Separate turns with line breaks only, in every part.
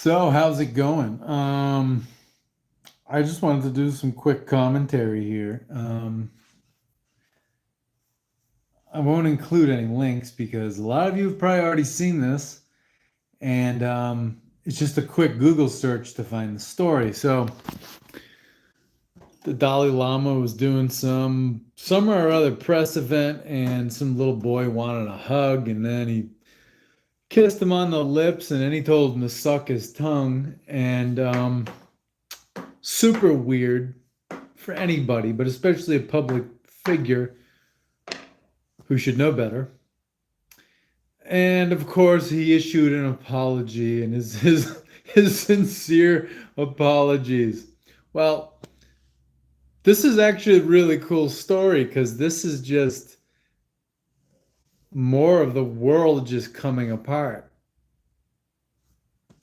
So, how's it going? I just wanted to do some quick commentary here. I won't include any links because a lot of you have probably already seen this, and it's just a quick Google search to find the story. So, the Dalai Lama was doing some or other press event, and some little boy wanted a hug, and then he kissed him on the lips, and then he told him to suck his tongue, and super weird for anybody, but especially a public figure who should know better. And of course, he issued an apology and his sincere apologies. Well, this is actually a really cool story because this is just more of the world just coming apart,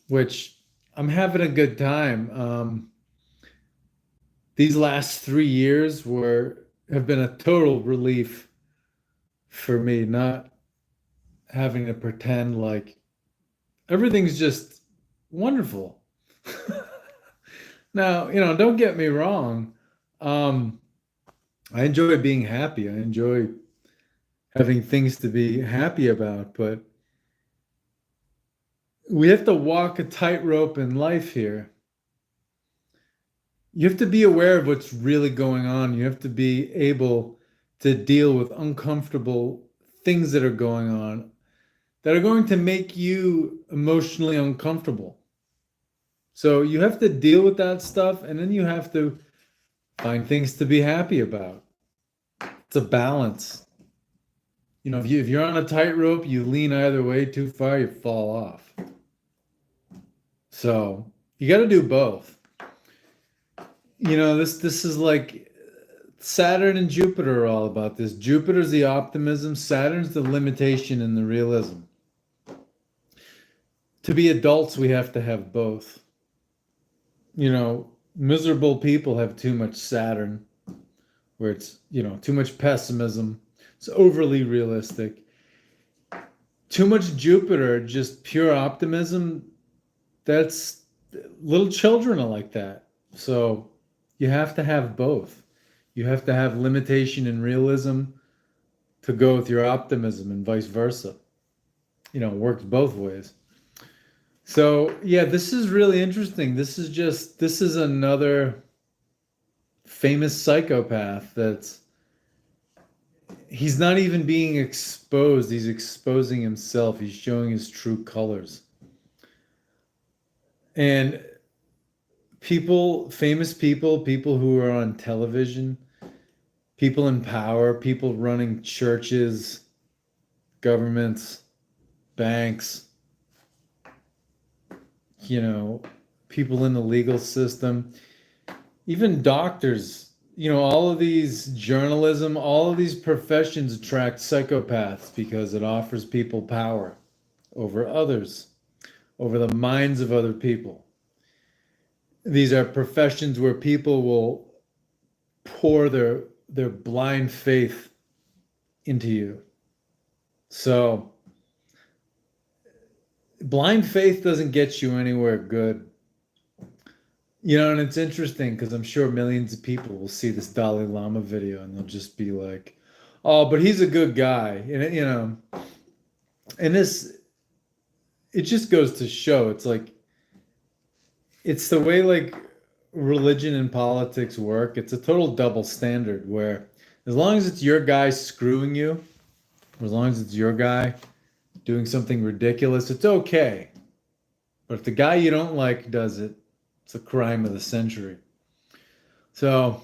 which I'm having a good time. These last 3 years were have been a total relief for me, not having to pretend like everything's just wonderful. Now, don't get me wrong. Um, I enjoy being happy. I enjoy having things to be happy about, but we have to walk a tightrope in life here. You have to be aware of what's really going on. You have to be able to deal with uncomfortable things that are going on that are going to make you emotionally uncomfortable. So you have to deal with that stuff, and then you have to find things to be happy about. It's a balance. If you're on a tightrope, you lean either way too far, you fall off. So you got to do both. This is like Saturn and Jupiter are all about this. Jupiter's the optimism, Saturn's the limitation and the realism. To be adults, we have to have both. Miserable people have too much Saturn, where it's, too much pessimism. It's overly realistic. Too much Jupiter, just pure optimism. That's little children are like that. So you have to have both. You have to have limitation and realism to go with your optimism and vice versa. It works both ways. So, yeah, this is really interesting. This is another famous psychopath he's not even being exposed. He's exposing himself. He's showing his true colors. And famous people who are on television, people in power, people running churches, governments, banks, people in the legal system, even doctors, all of these journalism, all of these professions attract psychopaths because it offers people power over others, over the minds of other people. These are professions where people will pour their blind faith into you. So blind faith doesn't get you anywhere good. And it's interesting because I'm sure millions of people will see this Dalai Lama video and they'll just be like, "Oh, but he's a good guy." And it just goes to show it's the way like religion and politics work. It's a total double standard where as long as it's your guy screwing you, or as long as it's your guy doing something ridiculous, it's okay. But if the guy you don't like does it, it's a crime of the century. So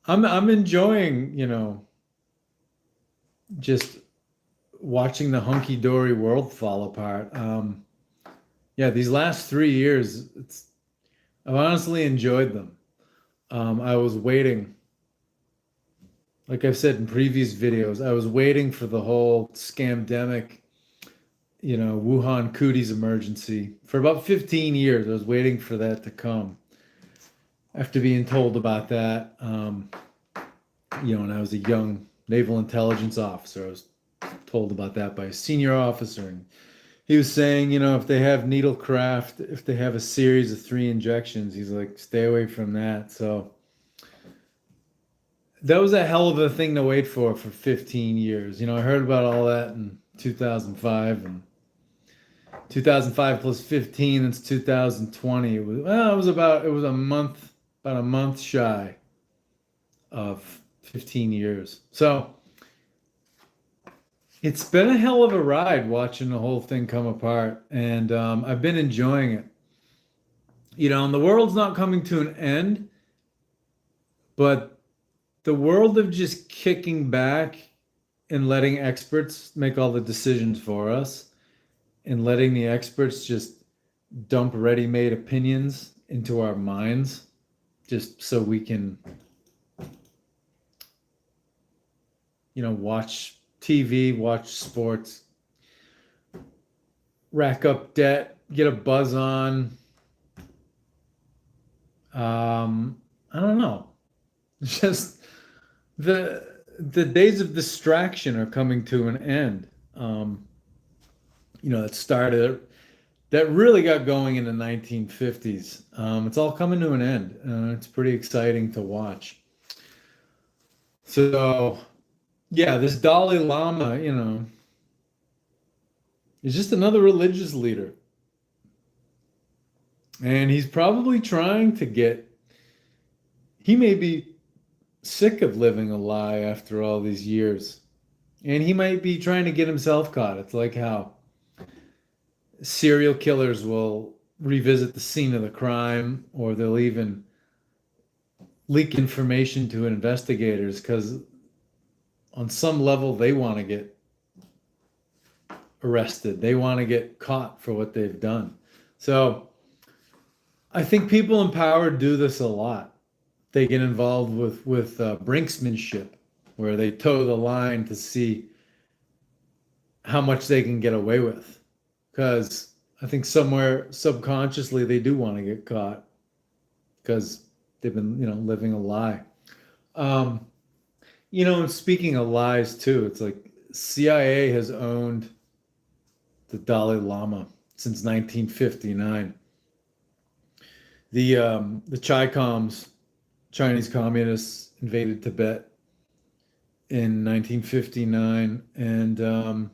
I'm enjoying, just watching the hunky-dory world fall apart. Yeah, these last 3 years, I've honestly enjoyed them. I was waiting, like I've said in previous videos, I was waiting for the whole scamdemic, Wuhan cooties emergency for about 15 years. I was waiting for that to come. After being told about that, when I was a young naval intelligence officer, I was told about that by a senior officer, and he was saying, if they have needlecraft, if they have a series of 3 injections, he's like, stay away from that. So that was a hell of a thing to wait for 15 years. I heard about all that in 2005, and 2005 plus 15, it's 2020. It was about a month shy of 15 years. So it's been a hell of a ride watching the whole thing come apart, and I've been enjoying it. And the world's not coming to an end, but the world of just kicking back and letting experts make all the decisions for us and letting the experts just dump ready-made opinions into our minds just so we can, watch TV, watch sports, rack up debt, get a buzz on. I don't know. Just the days of distraction are coming to an end. That really got going in the 1950s. It's all coming to an end. It's pretty exciting to watch. So, yeah, this Dalai Lama, is just another religious leader. And he's probably trying to he may be sick of living a lie after all these years. And he might be trying to get himself caught. It's like how serial killers will revisit the scene of the crime, or they'll even leak information to investigators because on some level they want to get arrested. They want to get caught for what they've done. So I think people in power do this a lot. They get involved with brinksmanship, where they toe the line to see how much they can get away with. Because I think somewhere subconsciously they do want to get caught because they've been, living a lie. And speaking of lies too, it's like CIA has owned the Dalai Lama since 1959. The Chinese communists invaded Tibet in 1959, and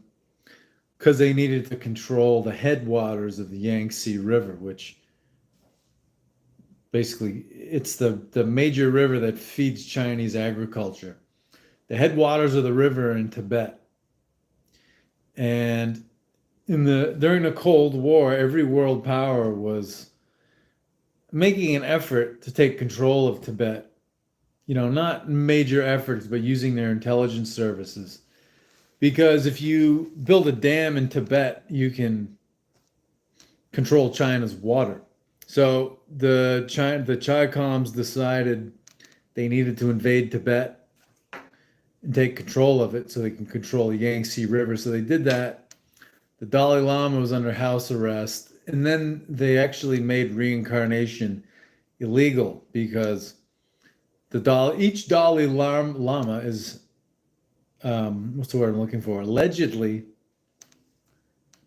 because they needed to control the headwaters of the Yangtze River, which basically it's the major river that feeds Chinese agriculture. The headwaters of the river in Tibet. And during the Cold War, every world power was making an effort to take control of Tibet. Not major efforts, but using their intelligence services. Because if you build a dam in Tibet, you can control China's water. So the Chi-Coms decided they needed to invade Tibet and take control of it so they can control the Yangtze River. So they did that. The Dalai Lama was under house arrest. And then they actually made reincarnation illegal because each Dalai Lama is, what's the word I'm looking for? Allegedly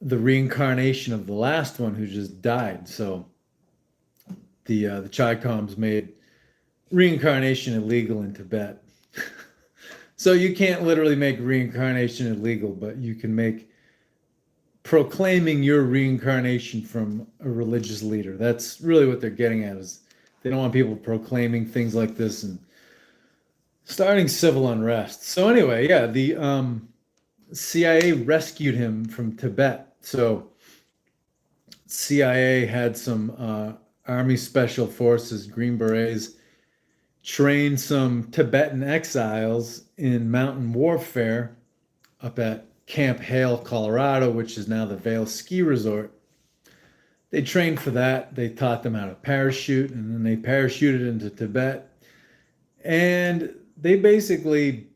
the reincarnation of the last one who just died. So the Chi-Coms made reincarnation illegal in Tibet. So you can't literally make reincarnation illegal, but you can make proclaiming your reincarnation from a religious leader. That's really what they're getting at, is they don't want people proclaiming things like this and starting civil unrest. So anyway, yeah, the CIA rescued him from Tibet. So CIA had some Army Special Forces, Green Berets, train some Tibetan exiles in mountain warfare up at Camp Hale, Colorado, which is now the Vail Ski Resort. They trained for that. They taught them how to parachute, and then they parachuted into Tibet. And they basically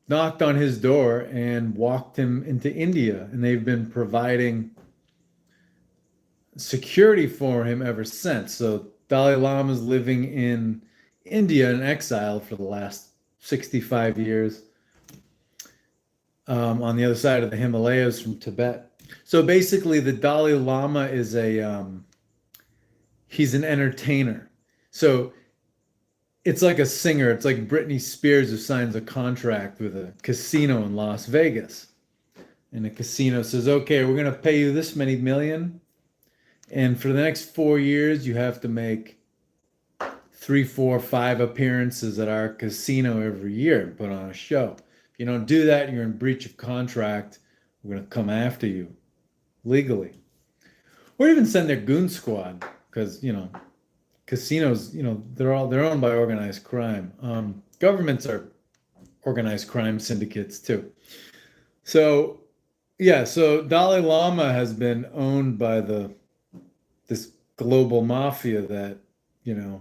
knocked on his door and walked him into India. And they've been providing security for him ever since. So Dalai Lama's living in India in exile for the last 65 years. On the other side of the Himalayas from Tibet. So basically, the Dalai Lama is he's an entertainer. So it's like a singer. It's like Britney Spears who signs a contract with a casino in Las Vegas. And the casino says, okay, we're going to pay you this many million. And for the next 4 years, you have to make three, four, five appearances at our casino every year and put on a show. If you don't do that, you're in breach of contract. We're going to come after you legally. Or even send their goon squad because, casinos, they're owned by organized crime. Governments are organized crime syndicates too. So yeah, so Dalai Lama has been owned by this global mafia that,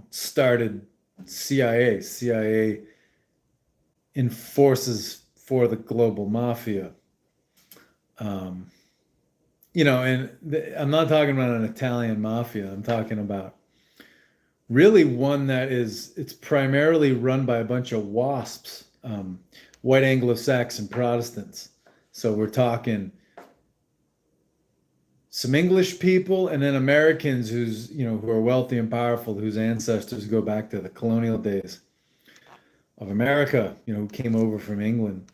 started CIA. CIA enforces for the global mafia. I'm not talking about an Italian mafia. I'm talking about really one that it's primarily run by a bunch of WASPs, white Anglo-Saxon Protestants. So we're talking some English people and then Americans who are wealthy and powerful, whose ancestors go back to the colonial days of America, who came over from England.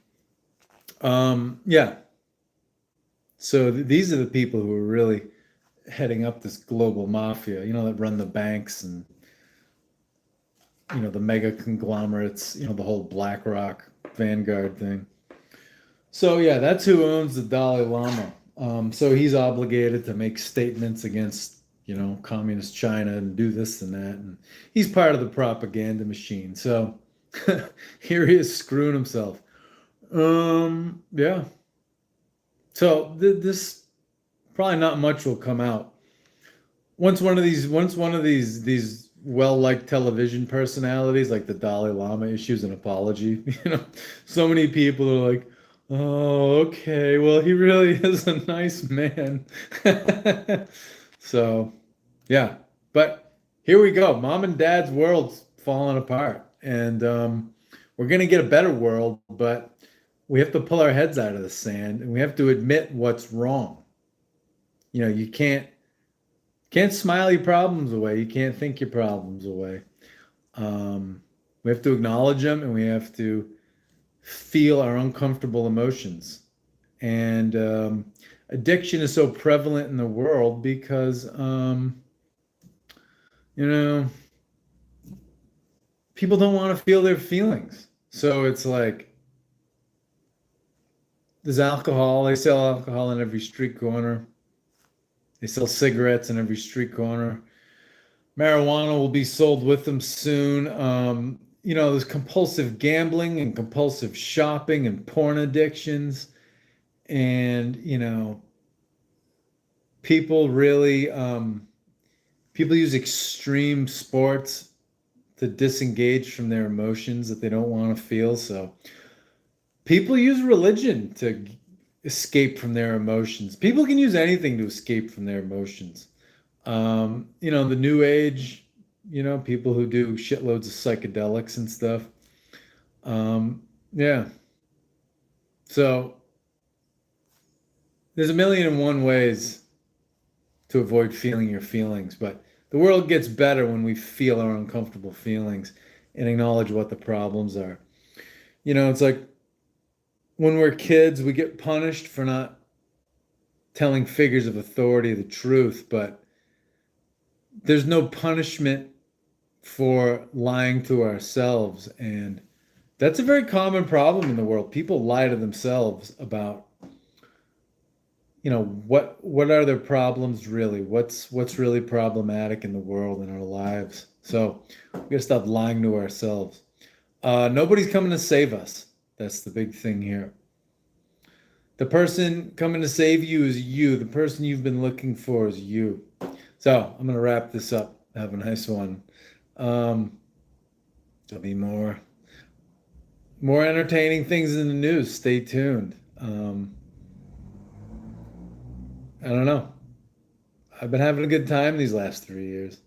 Yeah. So these are the people who are really heading up this global mafia, that run the banks and, the mega conglomerates, the whole BlackRock Vanguard thing. So yeah, that's who owns the Dalai Lama. So he's obligated to make statements against, communist China and do this and that. And he's part of the propaganda machine. So here he is screwing himself. Yeah. So this probably not much will come out. Once one of these well-liked television personalities like the Dalai Lama issues an apology, so many people are like, oh, okay, well, he really is a nice man. So, yeah. But here we go. Mom and Dad's world's falling apart. And we're going to get a better world, but we have to pull our heads out of the sand and we have to admit what's wrong. You can't smile your problems away. You can't think your problems away. We have to acknowledge them and we have to feel our uncomfortable emotions. And addiction is so prevalent in the world because, people don't want to feel their feelings. So it's like, there's alcohol. They sell alcohol in every street corner. They sell cigarettes in every street corner. Marijuana will be sold with them soon. There's compulsive gambling and compulsive shopping and porn addictions. And, people really, people use extreme sports to disengage from their emotions that they don't want to feel. So people use religion to escape from their emotions. People can use anything to escape from their emotions. The new age, people who do shitloads of psychedelics and stuff. Yeah. So there's a million and one ways to avoid feeling your feelings, but the world gets better when we feel our uncomfortable feelings and acknowledge what the problems are. It's like when we're kids, we get punished for not telling figures of authority the truth, but there's no punishment for lying to ourselves. And that's a very common problem in the world. People lie to themselves about, what are their problems really? What's really problematic in the world, in our lives? So we got to stop lying to ourselves. Nobody's coming to save us. That's the big thing here. The person coming to save you is you. The person you've been looking for is you. So I'm going to wrap this up. Have a nice one. There'll be more entertaining things in the news. Stay tuned. I don't know. I've been having a good time these last 3 years.